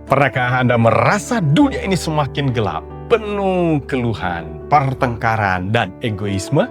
Pernahkah Anda merasa dunia ini semakin gelap, penuh keluhan, pertengkaran, dan egoisme?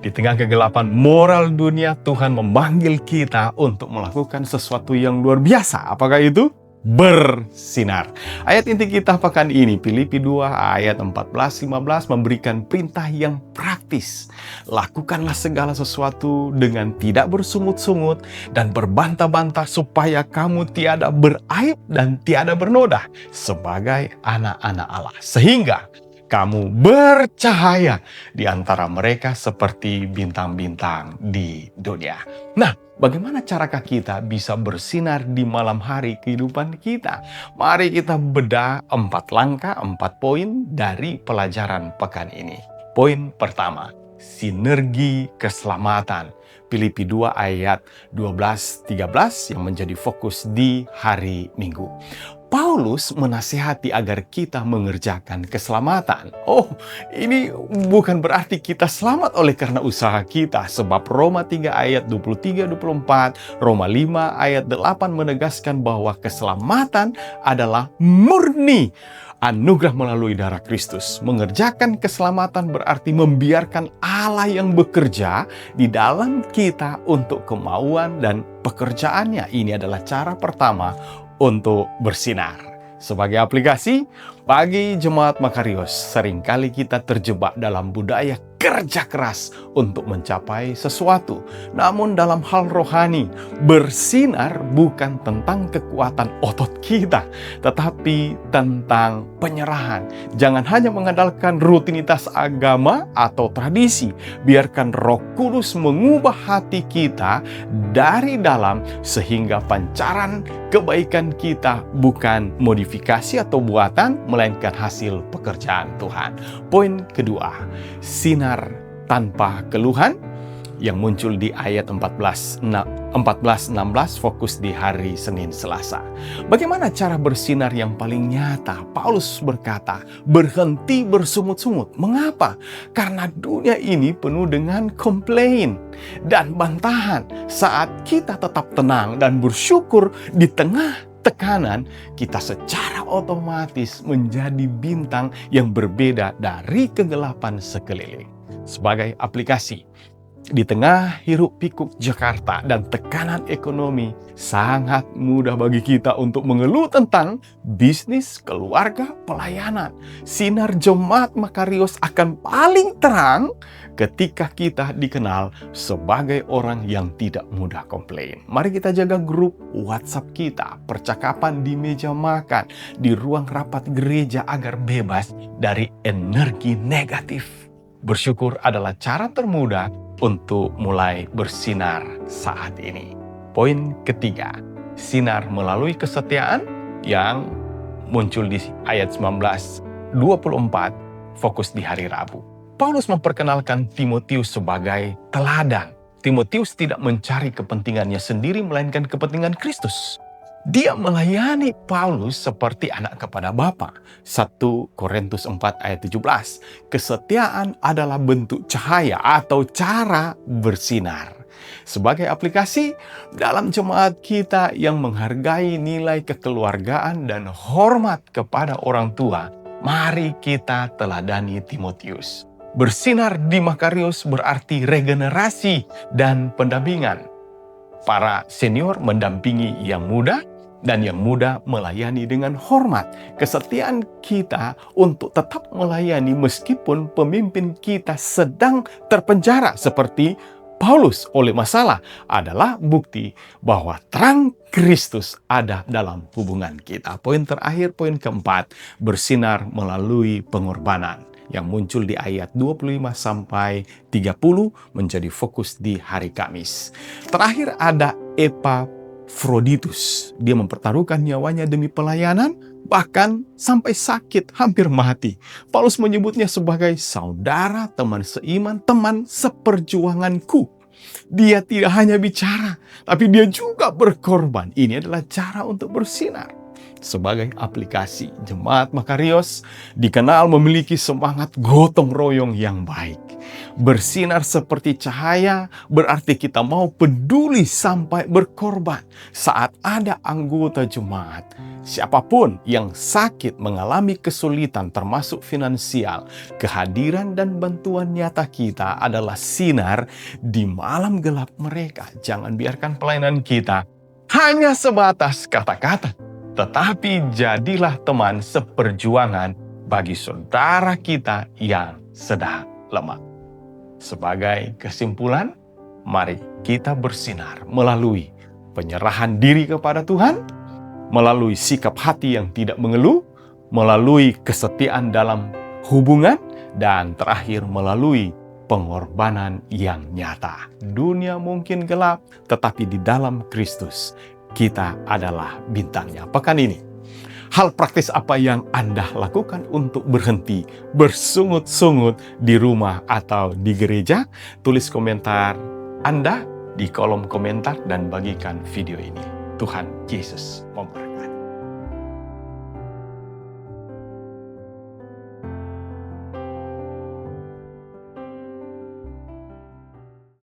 Di tengah kegelapan moral dunia, Tuhan memanggil kita untuk melakukan sesuatu yang luar biasa. Apakah itu? Bersinar. Ayat inti kita pekan ini, Filipi 2 ayat 14-15 memberikan perintah yang praktis. Lakukanlah segala sesuatu dengan tidak bersungut-sungut dan berbantah-bantah supaya kamu tiada beraib dan tiada bernoda sebagai anak-anak Allah. Sehingga kamu bercahaya di antara mereka seperti bintang-bintang di dunia. Nah, bagaimana carakah kita bisa bersinar di malam hari kehidupan kita? Mari kita bedah 4 langkah, 4 poin dari pelajaran pekan ini. Poin pertama, sinergi keselamatan. Filipi 2 ayat 12-13 yang menjadi fokus di hari Minggu. Paulus menasihati agar kita mengerjakan keselamatan. Oh, ini bukan berarti kita selamat oleh karena usaha kita. Sebab Roma 3 ayat 23-24, Roma 5 ayat 8 menegaskan bahwa keselamatan adalah murni anugerah melalui darah Kristus. Mengerjakan keselamatan berarti membiarkan Allah yang bekerja di dalam kita untuk kemauan dan pekerjaannya. Ini adalah cara pertama untuk bersinar. Sebagai aplikasi, bagi jemaat Makarios, seringkali kita terjebak dalam budaya kerja keras untuk mencapai sesuatu. Namun dalam hal rohani, bersinar bukan tentang kekuatan otot kita, tetapi tentang penyerahan. Jangan hanya mengandalkan rutinitas agama atau tradisi. Biarkan Roh Kudus mengubah hati kita dari dalam sehingga pancaran kebaikan kita bukan modifikasi atau buatan, melainkan hasil pekerjaan Tuhan. Poin kedua, sinar tanpa keluhan yang muncul di ayat 14-16 fokus di hari Senin Selasa. Bagaimana cara bersinar yang paling nyata? Paulus berkata, berhenti bersungut-sungut. Mengapa? Karena dunia ini penuh dengan komplain dan bantahan. Saat kita tetap tenang dan bersyukur di tengah tekanan, kita secara otomatis menjadi bintang yang berbeda dari kegelapan sekeliling. Sebagai aplikasi, di tengah hiruk-pikuk Jakarta dan tekanan ekonomi, sangat mudah bagi kita untuk mengeluh tentang bisnis, keluarga, pelayanan. Sinar jemaat Makarios akan paling terang ketika kita dikenal sebagai orang yang tidak mudah komplain. Mari kita jaga grup WhatsApp kita, percakapan di meja makan, di ruang rapat gereja agar bebas dari energi negatif. Bersyukur adalah cara termudah untuk mulai bersinar saat ini. Poin ketiga, sinar melalui kesetiaan yang muncul di ayat 19-24, fokus di hari Rabu. Paulus memperkenalkan Timotius sebagai teladan. Timotius tidak mencari kepentingannya sendiri, melainkan kepentingan Kristus. Dia melayani Paulus seperti anak kepada Bapa. 1 Korintus 4 ayat 17. Kesetiaan adalah bentuk cahaya atau cara bersinar. Sebagai aplikasi, dalam jemaat kita yang menghargai nilai kekeluargaan dan hormat kepada orang tua, mari kita teladani Timotius. Bersinar di Makarios berarti regenerasi dan pendampingan. Para senior mendampingi yang muda, dan yang muda melayani dengan hormat. Kesetiaan kita untuk tetap melayani meskipun pemimpin kita sedang terpenjara seperti Paulus oleh masalah adalah bukti bahwa terang Kristus ada dalam hubungan kita. Poin terakhir, poin keempat, bersinar melalui pengorbanan yang muncul di ayat 25-30 menjadi fokus di hari Kamis. Terakhir ada Epafroditus. Dia mempertaruhkan nyawanya demi pelayanan, bahkan sampai sakit, hampir mati. Paulus menyebutnya sebagai saudara, teman seiman, teman seperjuanganku. Dia tidak hanya bicara, tapi dia juga berkorban. Ini adalah cara untuk bersinar. Sebagai aplikasi, Jemaat Makarios dikenal memiliki semangat gotong royong yang baik. Bersinar seperti cahaya berarti kita mau peduli sampai berkorban saat ada anggota jemaat. Siapapun yang sakit, mengalami kesulitan termasuk finansial, kehadiran dan bantuan nyata kita adalah sinar di malam gelap mereka. Jangan biarkan pelayanan kita hanya sebatas kata-kata, tetapi jadilah teman seperjuangan bagi saudara kita yang sedang lemah. Sebagai kesimpulan, mari kita bersinar melalui penyerahan diri kepada Tuhan, melalui sikap hati yang tidak mengeluh, melalui kesetiaan dalam hubungan, dan terakhir melalui pengorbanan yang nyata. Dunia mungkin gelap, tetapi di dalam Kristus kita adalah bintangnya. Pekan ini, hal praktis apa yang Anda lakukan untuk berhenti bersungut-sungut di rumah atau di gereja? Tulis komentar Anda di kolom komentar dan bagikan video ini. Tuhan Yesus memberkati.